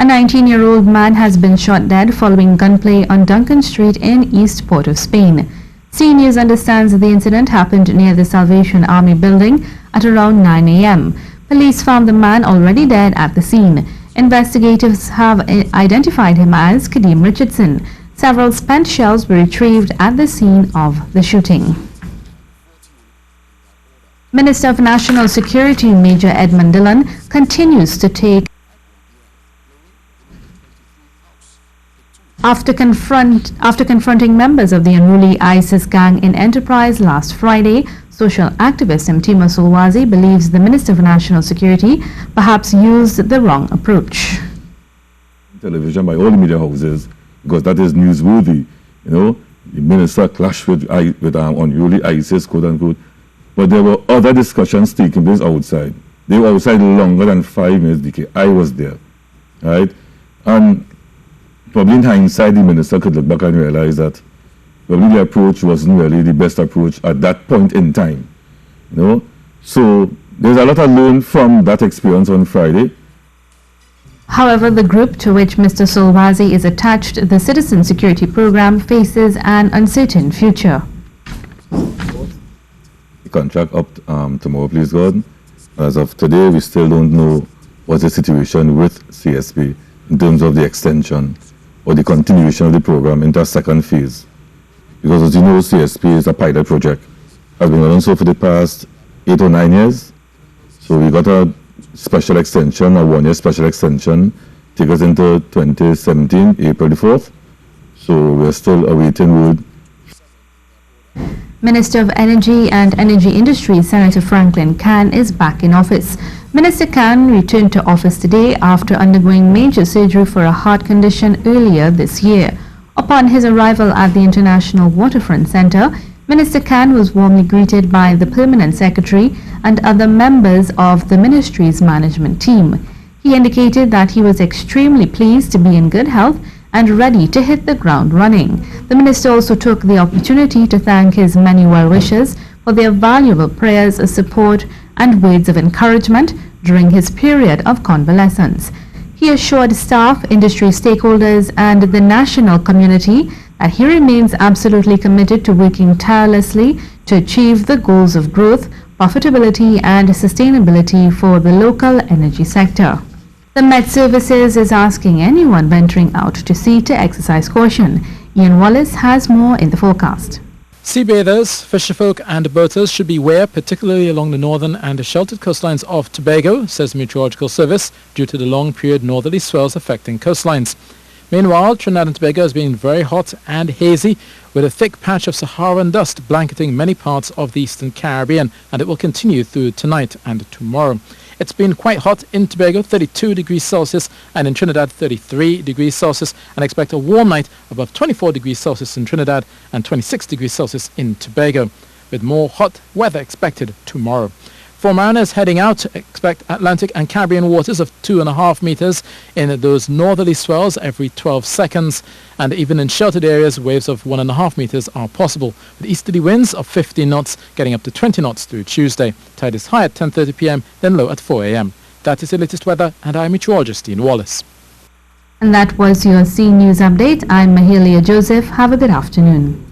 19-year-old man has been shot dead following gunplay on Duncan Street in East Port of Spain. C News understands the incident happened near the Salvation Army building at around 9 a.m. Police found the man already dead at the scene. Investigators have identified him as Kadeem Richardson. Several spent shells were retrieved at the scene of the shooting. Minister of National Security Major Edmund Dillon continues to take after confronting members of the unruly ISIS gang in Enterprise last Friday. Social activist Mtima Solwazi believes the Minister of National Security perhaps used the wrong approach. Television by all the media houses, because that is newsworthy. You know, the minister clashed with unruly ISIS, quote unquote. But there were other discussions taking place outside. They were outside longer than 5 minutes, DK. I was there, right? And probably in hindsight, the minister could look back and realize that probably the approach wasn't really the best approach at that point in time, you know? So there's a lot to learn from that experience on Friday. However, the group to which Mr. Solwazi is attached, the Citizen Security Program, faces an uncertain future. The contract up tomorrow, please God. As of today, we still don't know what's the situation with CSP in terms of the extension or the continuation of the program into a second phase. Because as you know, CSP is a pilot project. Has been running so for the past 8 or 9 years. So we got a special extension, a 1-year special extension, take us into 2017, April the 4th. So we're still awaiting word. Minister of Energy and Energy Industry, Senator Franklin Khan, is back in office. Minister Khan returned to office today after undergoing major surgery for a heart condition earlier this year. Upon his arrival at the International Waterfront Centre, Minister Khan was warmly greeted by the Permanent Secretary and other members of the ministry's management team. He indicated that he was extremely pleased to be in good health and ready to hit the ground running. The minister also took the opportunity to thank his many well-wishers for their valuable prayers, support and words of encouragement during his period of convalescence. He assured staff, industry stakeholders and the national community that he remains absolutely committed to working tirelessly to achieve the goals of growth, profitability and sustainability for the local energy sector. The Met Services is asking anyone venturing out to sea to exercise caution. Ian Wallace has more in the forecast. Sea bathers, fisherfolk and boaters should beware, particularly along the northern and sheltered coastlines of Tobago, says the Meteorological Service, due to the long period northerly swells affecting coastlines. Meanwhile, Trinidad and Tobago has been very hot and hazy, with a thick patch of Saharan dust blanketing many parts of the eastern Caribbean, and it will continue through tonight and tomorrow. It's been quite hot in Tobago, 32 degrees Celsius, and in Trinidad, 33 degrees Celsius, and expect a warm night above 24 degrees Celsius in Trinidad and 26 degrees Celsius in Tobago, with more hot weather expected tomorrow. For mariners heading out, expect Atlantic and Caribbean waters of 2.5 meters in those northerly swells every 12 seconds, and even in sheltered areas, waves of 1.5 meters are possible, with easterly winds of 15 knots getting up to 20 knots through Tuesday. Tide is high at 10:30 p.m., then low at 4 a.m. That is the latest weather, and I'm meteorologist Ian Wallace. And that was your C News Update. I'm Mahalia Joseph. Have a good afternoon.